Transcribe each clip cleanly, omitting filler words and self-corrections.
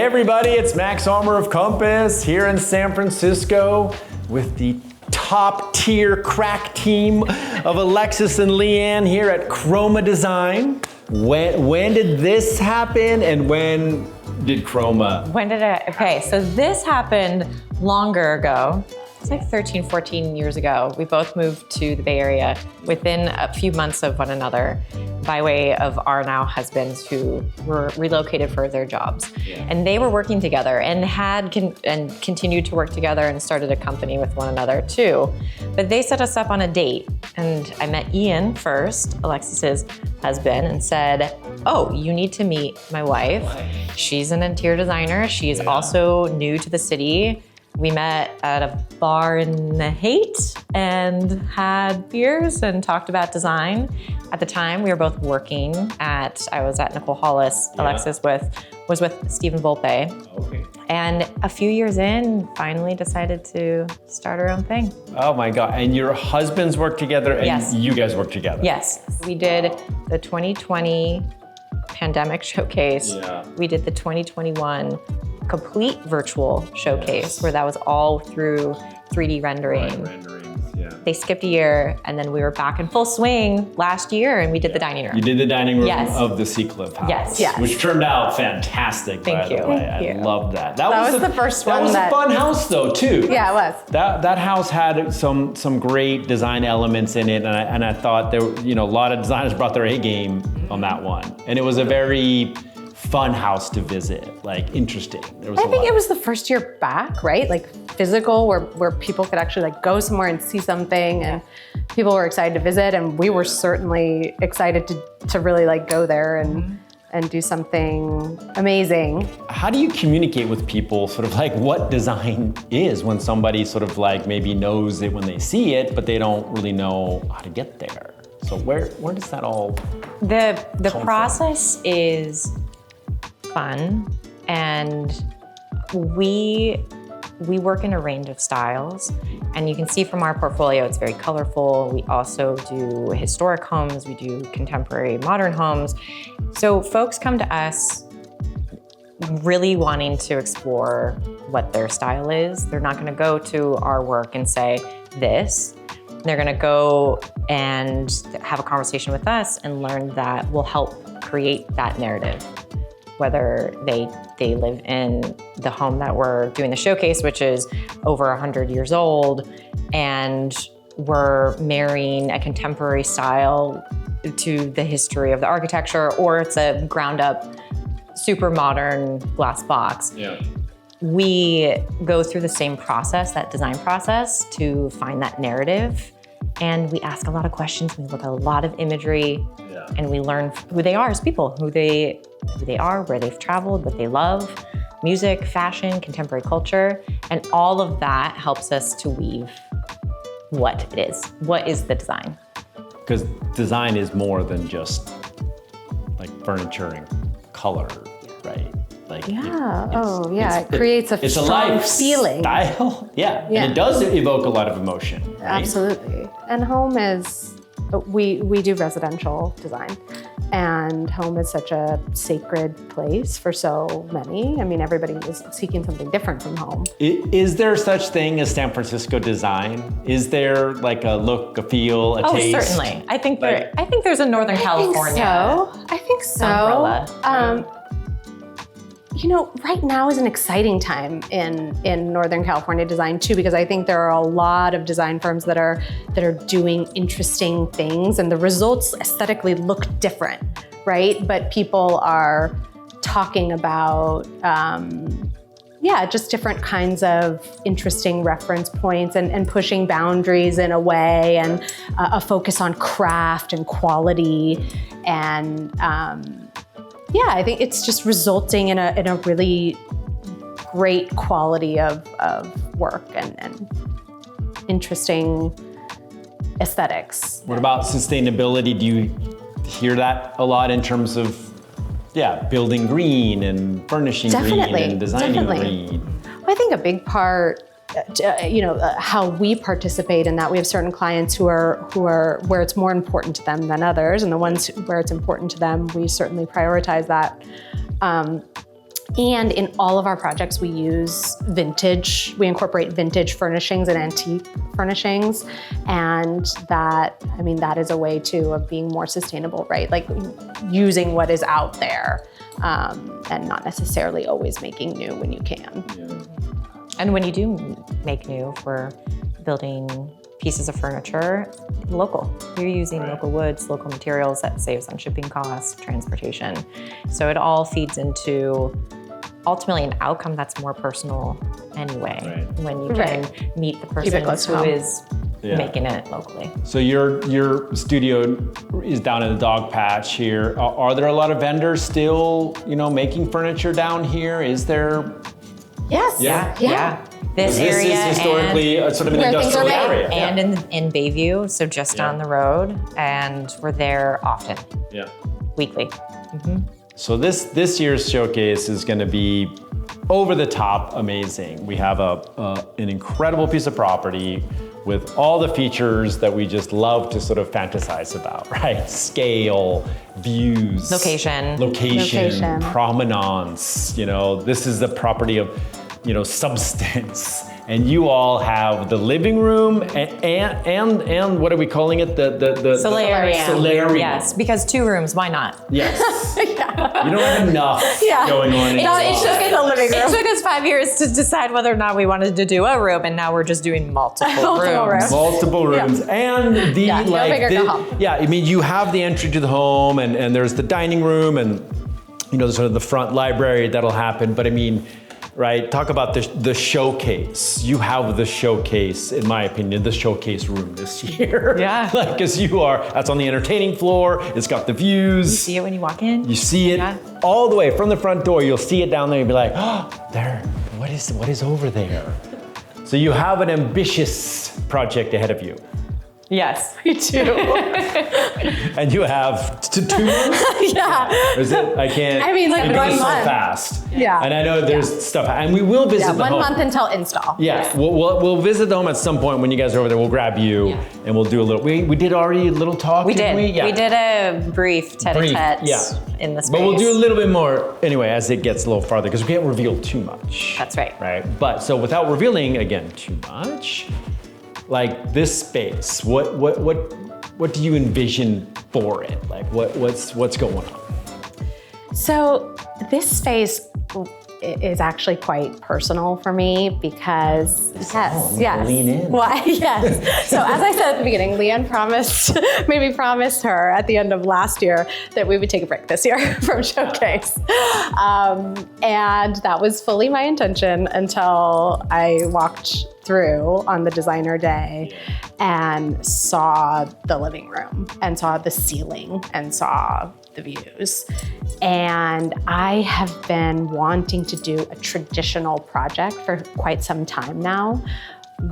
Hey everybody, it's Max Armour of Compass here in San Francisco with the top tier crack team of Alexis and Leann here at CHROMA Design. When did this happen and when did CHROMA? Okay, so this happened longer ago. It's like 13, 14 years ago. We both moved to the Bay Area within a few months of one another by way of our now husbands who were relocated for their jobs. Yeah. And they were working together and continued to work together and started a company with one another too. But they set us up on a date. And I met Ian first, Alexis's husband, and said, oh, you need to meet my wife. She's an interior designer. She's also new to the city. We met at a bar in the Haight and had beers and talked about design. At the time, we were both working I was at Nicole Hollis. Yeah. Alexis was with Stephen Volpe. Okay. And a few years in, finally decided to start our own thing. Oh my God, and your husbands work together and yes. You guys work together? Yes, we did the 2020 pandemic showcase. Yeah. We did the 2021 complete virtual showcase where that was all through 3D rendering. They skipped a year and then we were back in full swing last year and we did the dining room. You did the dining room of the Seacliff house. Yes. Which turned out fantastic, by the way. I loved that. That was the first one. That was a fun house though, too. Yeah, it was. That house had some great design elements in it, and I thought there were, a lot of designers brought their A game on that one. And it was a very fun house to visit, like interesting. I think it was the first year back, right? Like physical, where people could actually like go somewhere and see something, and people were excited to visit, and we were certainly excited to really like go there and do something amazing. How do you communicate with people sort of like what design is when somebody sort of like maybe knows it when they see it, but they don't really know how to get there? So where does that all The process is fun, and we work in a range of styles, and you can see from our portfolio it's very colorful. We also do historic homes, we do contemporary modern homes. So folks come to us really wanting to explore what their style is. They're not going to go to our work and say this. They're going to go and have a conversation with us and learn that will help create that narrative. Whether they live in the home that we're doing the showcase, which is over 100 years old, and we're marrying a contemporary style to the history of the architecture, or it's a ground up, super modern glass box. Yeah. We go through the same process, that design process, to find that narrative. And we ask a lot of questions, we look at a lot of imagery, and we learn who they are as people, who they are, where they've traveled, what they love, music, fashion, contemporary culture, and all of that helps us to weave what it is. What is the design? Because design is more than just like furniture and color, right? Like it creates a strong feeling. Style, and it does evoke a lot of emotion. Right? Absolutely. And home is, we do residential design, and home is such a sacred place for so many. I mean, everybody is seeking something different from home. Is there such thing as San Francisco design? Is there like a look, a feel, a taste? Oh, certainly. I think there's a Northern California. I think so. Umbrella. Right now is an exciting time in Northern California design too, because I think there are a lot of design firms that are doing interesting things, and the results aesthetically look different, right? But people are talking about, just different kinds of interesting reference points and pushing boundaries in a way, and a focus on craft and quality, and I think it's just resulting in a really great quality of work and interesting aesthetics. What about sustainability? Do you hear that a lot in terms of, building green and furnishing green and designing green? I think a big part, how we participate in that. We have certain clients who are where it's more important to them than others, and the ones where it's important to them, we certainly prioritize that. And in all of our projects, we use vintage, we incorporate vintage furnishings and antique furnishings. And that, I mean, that is a way too of being more sustainable, right? Like using what is out there and not necessarily always making new when you can. And when you do make new for building pieces of furniture, local. You're using local woods, local materials. That saves on shipping costs, transportation. So it all feeds into ultimately an outcome that's more personal anyway, when you can meet the person who is making it locally. So your studio is down in the dog patch here. Are there a lot of vendors still, making furniture down here? Is there? Yes. Yeah. This area is historically sort of an industrial area. And in Bayview, so just down the road, and we're there often. Yeah. Weekly. So this year's showcase is going to be over the top amazing. We have an incredible piece of property with all the features that we just love to sort of fantasize about, right? Scale, views, location, promenance. This is the property of, substance. And you all have the living room and what are we calling it? The solarium. Yes, because 2 rooms, why not? Yes. You don't have enough going on. It took us 5 years to decide whether or not we wanted to do a room, and now we're just doing multiple rooms. Multiple rooms. And you have the entry to the home and there's the dining room and sort of the front library that'll happen. But right? Talk about the showcase. You have the showcase, in my opinion, the showcase room this year. Yeah. Because that's on the entertaining floor. It's got the views. You see it when you walk in. You see it all the way from the front door. You'll see it down there and be like, oh, there, what is over there? So you have an ambitious project ahead of you. Yes, we do. And you have 2 months? Yeah. Is it? I can't. Like 1 month. So fast. Yeah. And I know there's stuff, and we will visit the home. 1 month until install. Yeah. We'll visit the home at some point when you guys are over there. We'll grab you and we'll do a little. We did already a little talk. We did. We? Yeah. We did a brief tete-a-tete in the space. But we'll do a little bit more anyway as it gets a little farther because we can't reveal too much. That's right. Right. But so without revealing again too much. Like this space, what do you envision for it? Like what's going on? So this space is actually quite personal for me because lean in. Why? Yes. So as I said at the beginning, Leann made me promise her at the end of last year that we would take a break this year from Showcase. And that was fully my intention until I walked through on the designer day and saw the living room and saw the ceiling and saw the views. And I have been wanting to do a traditional project for quite some time now.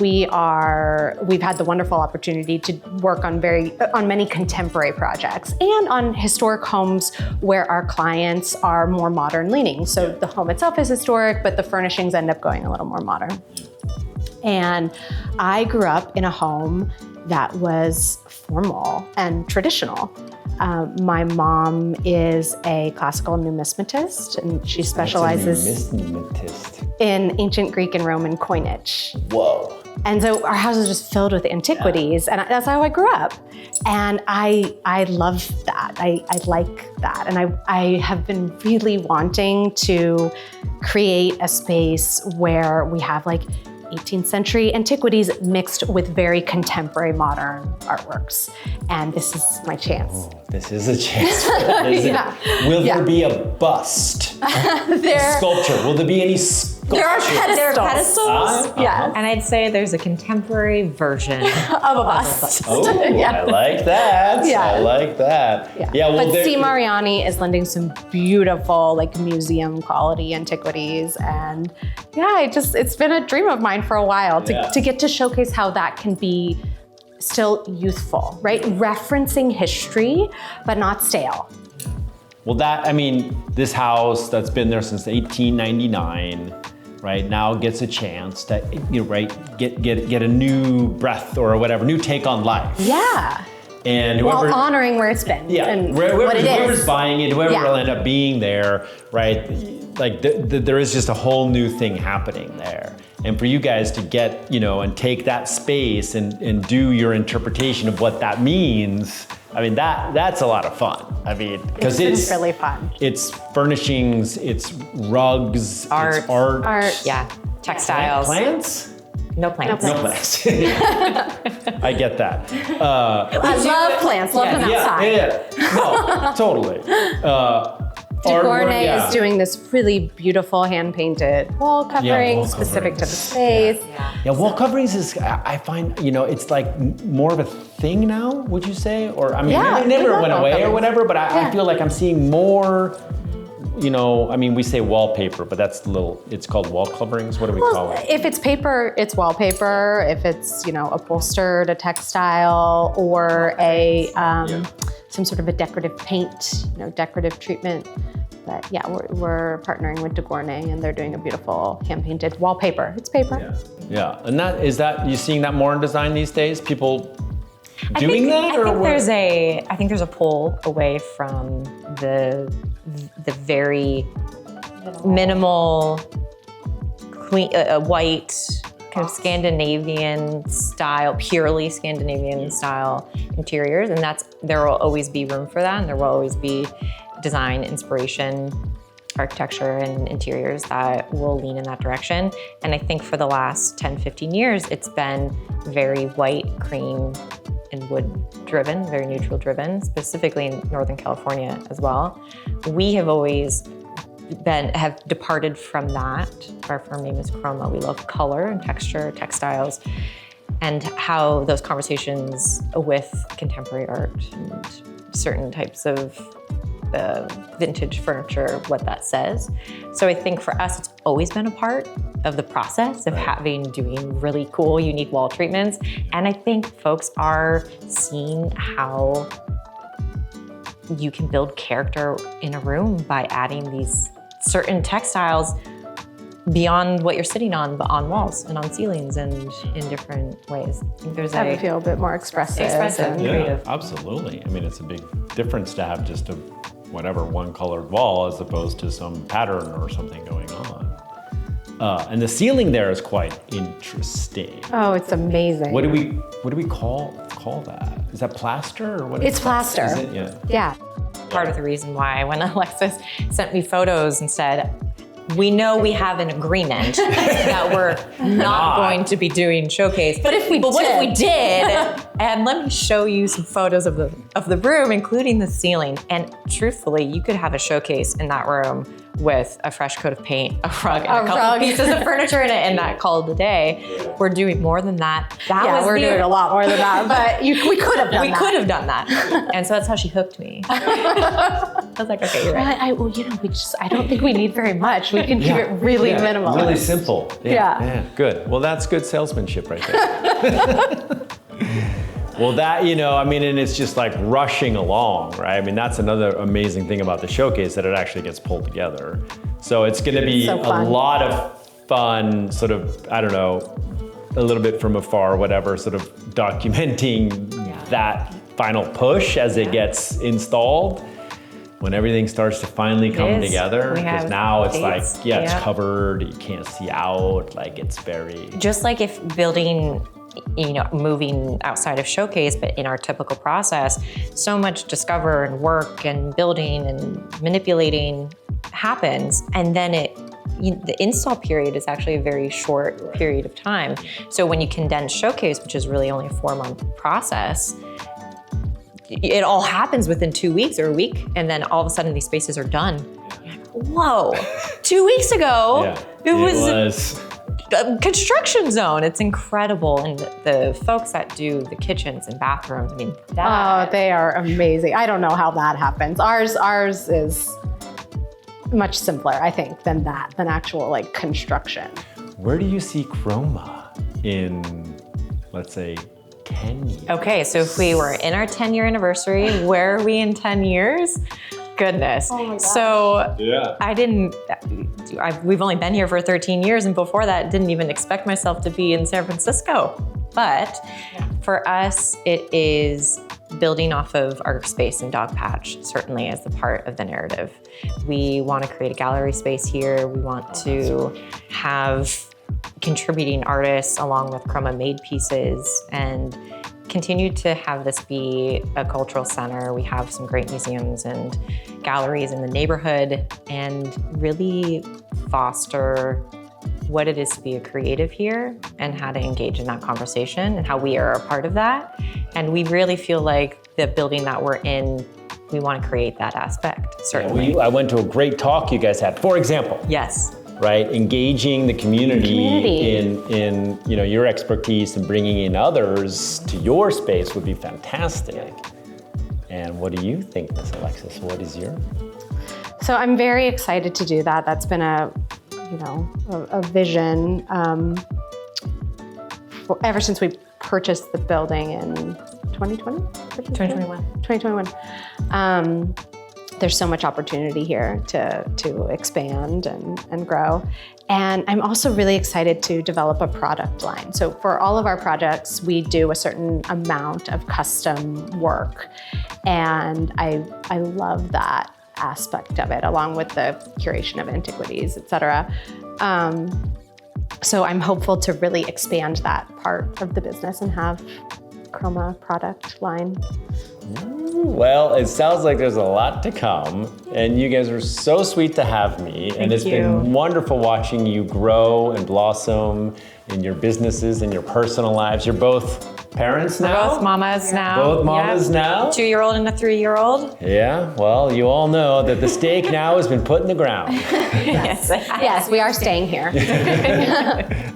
We've had the wonderful opportunity to work on many contemporary projects and on historic homes where our clients are more modern leaning. So the home itself is historic, but the furnishings end up going a little more modern. And I grew up in a home that was formal and traditional. My mom is a classical numismatist, and she specializes in ancient Greek and Roman coinage. Whoa. And so our house is just filled with antiquities, and that's how I grew up. And I love that. I like that. And I have been really wanting to create a space where we have 18th century antiquities mixed with very contemporary modern artworks. And this is my chance. Oh, this is a chance. Will there be a bust? A sculpture? Will there be any sculpture? There are pedestals. And I'd say there's a contemporary version of a bust. Oh, I like that. I like that. But C. Mariani is lending some beautiful museum quality antiquities. And it's been a dream of mine for a while to get to showcase how that can be still youthful, right? Referencing history, but not stale. Well, this house that's been there since 1899, right, now gets a chance to, get a new breath or whatever, new take on life. Yeah. And whoever, While honoring where it's been and what it whoever's is. buying it, whoever will end up being there, right? Like there is just a whole new thing happening there. And for you guys to get, and take that space and do your interpretation of what that means, I mean, that's a lot of fun. I mean, because it's really fun. It's furnishings, it's rugs, Art. it's art. Yeah, textiles. Plants? No plants. No plants. I get that. I love plants, love them outside. Yeah. No, totally. Decorator is doing this really beautiful hand-painted wall covering wall specific to the coverings. space. Yeah, wall coverings is, I find, it's like more of a thing now, would you say? Or, I mean, it never went away or whatever, but I feel like I'm seeing more, I mean, we say wallpaper, but that's it's called wall coverings. What do we call it? If it's paper, it's wallpaper. If it's, upholstered, a textile, or some sort of a decorative paint, decorative treatment. But yeah, we're partnering with Decorator, and they're doing a beautiful hand-painted wallpaper. It's paper. Yeah, and you seeing that more in design these days? People doing that, or what? I think there's a pull away from the very minimal, clean, white, kind of Scandinavian style, purely Scandinavian style interiors, and there will always be room for that, and there will always be design, inspiration, architecture, and interiors that will lean in that direction. And I think for the last 10, 15 years, it's been very white, cream, and wood driven, very neutral driven, specifically in Northern California as well. We have always have departed from that. Our firm name is CHROMA. We love color and texture, textiles, and how those conversations with contemporary art and certain types of vintage furniture, what that says. So I think for us, it's always been a part of the process of doing really cool, unique wall treatments. And I think folks are seeing how you can build character in a room by adding these certain textiles beyond what you're sitting on, but on walls and on ceilings and in different ways. I think there's I feel a bit more expressive and creative. Absolutely. I mean, it's a big difference to have just one colored wall as opposed to some pattern or something going on. And the ceiling there is quite interesting. Oh, it's amazing. What do we call that? Is that plaster or what? It's plaster. Is it? Yeah. Part of the reason why when Alexis sent me photos and said, we know we have an agreement that we're not going to be doing showcase. But what if we did? And let me show you some photos of the room, including the ceiling. And truthfully, you could have a showcase in that room with a fresh coat of paint, a rug, and a couple pieces of furniture in it, and that called the day. We're doing more than that. We're doing a lot more than that, but we could have done that. We could have done that. And so that's how she hooked me. I was like, okay, you're right. I don't think we need very much. We can keep it really minimal. Really simple. Yeah, good. Well, that's good salesmanship right there. Well, and it's just like rushing along, right? I mean, that's another amazing thing about the showcase, that it actually gets pulled together. So it's gonna be a lot of fun, sort of, I don't know, a little bit from afar, whatever, sort of documenting that final push as it gets installed. When everything starts to finally come together, because now it's dates. It's covered, you can't see out, like it's very... Just like if building, moving outside of showcase, but in our typical process, so much discover and work and building and manipulating happens, and then the install period is actually a very short period of time. So when you condense showcase, which is really only a 4-month process, it all happens within 2 weeks or a week, and then all of a sudden these spaces are done. You're like, whoa, 2 weeks ago, it was a construction zone. It's incredible. And the folks that do the kitchens and bathrooms, I mean, they are amazing. I don't know how that happens. Ours is much simpler, I think, than actual construction. Where do you see CHROMA in, let's say, 10 years? Okay, so if we were in our 10-year anniversary, where are we in 10 years? Goodness. Oh my gosh. So we've only been here for 13 years, and before that, didn't even expect myself to be in San Francisco. But for us, it is building off of our space in Dogpatch certainly is the part of the narrative. We want to create a gallery space here. We want to have contributing artists along with CHROMA made pieces and continue to have this be a cultural center. We have some great museums and galleries in the neighborhood and really foster what it is to be a creative here and how to engage in that conversation and how we are a part of that. And we really feel like the building that we're in, we want to create that aspect, certainly. I went to a great talk you guys had. For example, Yes. right, engaging the community in your expertise and bringing in others to your space would be fantastic. And what do you think, Miss Alexis? What is your? So I'm very excited to do that. That's been a vision ever since we purchased the building in 2020? 2021. 2021. There's so much opportunity here to expand and grow. And I'm also really excited to develop a product line. So for all of our projects, we do a certain amount of custom work. And I love that aspect of it, along with the curation of antiquities, et cetera. So I'm hopeful to really expand that part of the business and have CHROMA product line. Well, it sounds like there's a lot to come, and you guys are so sweet to have me. And it's been wonderful watching you grow and blossom in your businesses and your personal lives. You're both parents now? Both mamas now. Both mamas now? 2-year-old and a 3-year-old. Yeah, well, you all know that the stake now has been put in the ground. Yes, we are staying here.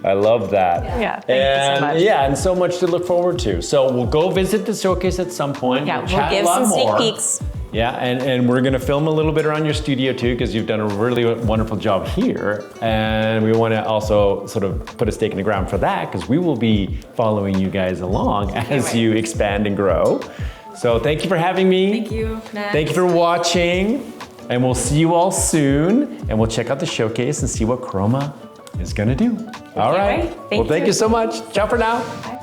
I love that. Yeah, thank you so much. Yeah, and so much to look forward to. So we'll go visit the showcase at some point. Yeah, we'll chat give a lot some sneak more. peeks. Yeah, and we're gonna film a little bit around your studio too, because you've done a really wonderful job here. And we wanna also sort of put a stake in the ground for that, because we will be following you guys along as you expand and grow. So thank you for having me. Thank you, Matt. Thank you for watching. And we'll see you all soon. And we'll check out the showcase and see what CHROMA is gonna do. All right. Thank Thank you. you so much. Ciao for now. Bye.